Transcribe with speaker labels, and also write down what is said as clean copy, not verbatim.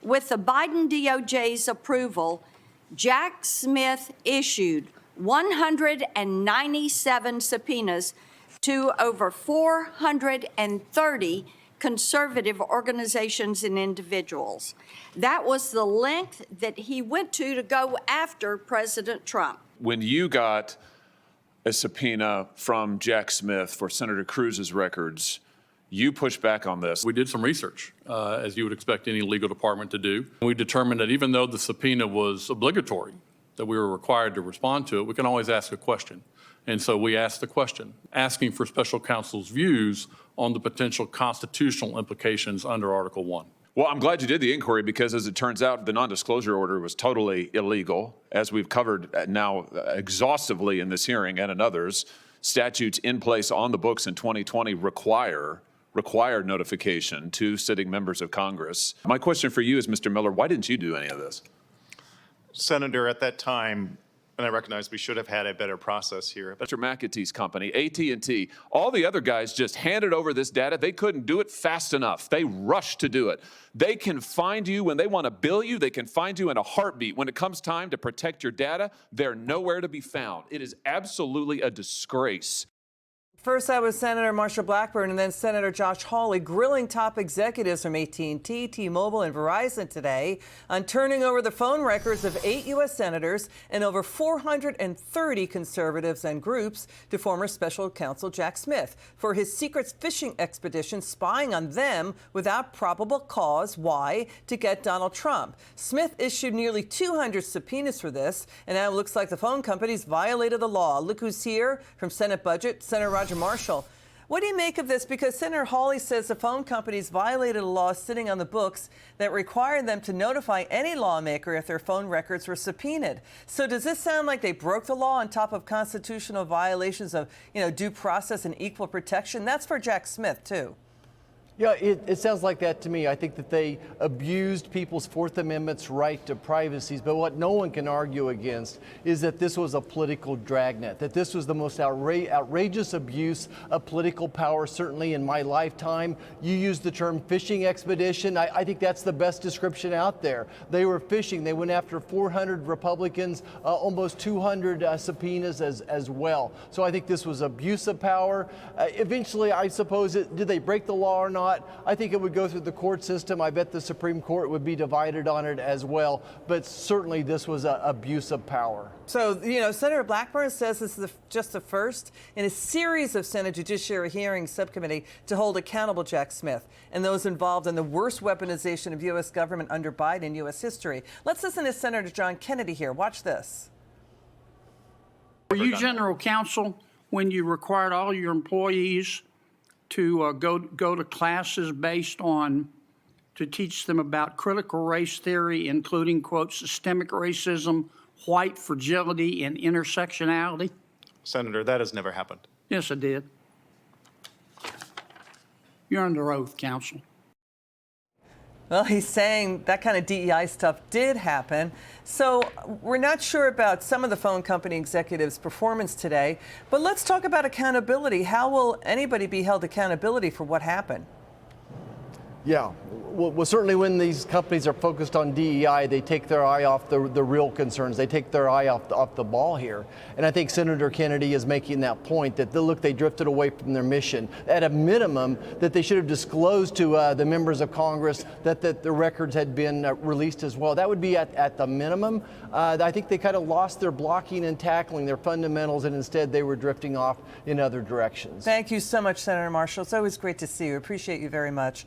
Speaker 1: With the Biden DOJ's approval, Jack Smith issued 197 subpoenas to over 430 conservative organizations and individuals. That was the length that he went to go after President Trump.
Speaker 2: When you got a subpoena from Jack Smith for Senator Cruz's records, you pushed back on this.
Speaker 3: We did some research, as you would expect any legal department to do. We determined that even though the subpoena was obligatory, that we were required to respond to it, we can always ask a question. And so we asked the question, asking for special counsel's views on the potential constitutional implications under Article 1.
Speaker 2: Well, I'm glad you did the inquiry because, as it turns out, the non-disclosure order was totally illegal, as we've covered now exhaustively in this hearing and in others. Statutes in place on the books in 2020 required notification to sitting members of Congress. My question for you is, Mr. Miller, why didn't you do any of this?
Speaker 4: Senator, at that time, and I recognize we should have had a better process here.
Speaker 2: Mr. McAtee's company, AT&T, all the other guys just handed over this data. They couldn't do it fast enough. They rushed to do it. They can find you when they want to bill you. They can find you in a heartbeat. When it comes time to protect your data, they're nowhere to be found. It is absolutely a disgrace.
Speaker 5: First, that was Senator Marsha Blackburn, and then Senator Josh Hawley grilling top executives from AT&T, T-Mobile, and Verizon today on turning over the phone records of 8 U.S. senators and over 430 conservatives and groups to former Special Counsel Jack Smith for his secret fishing expedition spying on them without probable cause. Why? To get Donald Trump. Smith issued nearly 200 subpoenas for this, and now it looks like the phone companies violated the law. Look who's here from Senate Budget, Senator Roger Marshall. What do you make of this? Because Senator Hawley says the phone companies violated a law sitting on the books that required them to notify any lawmaker if their phone records were subpoenaed. So does this sound like they broke the law on top of constitutional violations of, due process and equal protection? That's for Jack Smith, too.
Speaker 6: Yeah, it sounds like that to me. I think that they abused people's Fourth Amendment's right to privacy. But what no one can argue against is that this was a political dragnet, that this was the most outrageous abuse of political power, certainly in my lifetime. You used the term fishing expedition. I think that's the best description out there. They were fishing. They went after 400 Republicans, almost 200 subpoenas as well. So I think this was abuse of power. Eventually, I suppose, did they break the law or not? I think it would go through the court system. I bet the Supreme Court would be divided on it as well. But certainly this was an abuse of power.
Speaker 5: So, Senator Blackburn says this is just the first in a series of Senate Judiciary Hearings Subcommittee to hold accountable Jack Smith and those involved in the worst weaponization of U.S. government under Biden in U.S. history. Let's listen to Senator John Kennedy here. Watch this.
Speaker 7: Were you general counsel when you required all your employees to go to classes based on, to teach them about critical race theory, including, quote, systemic racism, white fragility, and intersectionality?
Speaker 4: Senator, that has never happened.
Speaker 7: Yes, it did. You're under oath, counsel.
Speaker 5: Well, he's saying that kind of DEI stuff did happen. So we're not sure about some of the phone company executives' performance today, but let's talk about accountability. How will anybody be held accountability for what happened?
Speaker 6: Yeah, well, certainly when these companies are focused on DEI, they take their eye off the real concerns. They take their eye off the ball here. And I think Senator Kennedy is making that point that, look, they drifted away from their mission. At a minimum, that they should have disclosed to the members of Congress that the records had been released as well. That would be at the minimum. I think they kind of lost their blocking and tackling, their fundamentals, and instead they were drifting off in other directions.
Speaker 5: Thank you so much, Senator Marshall. It's always great to see you. Appreciate you very much.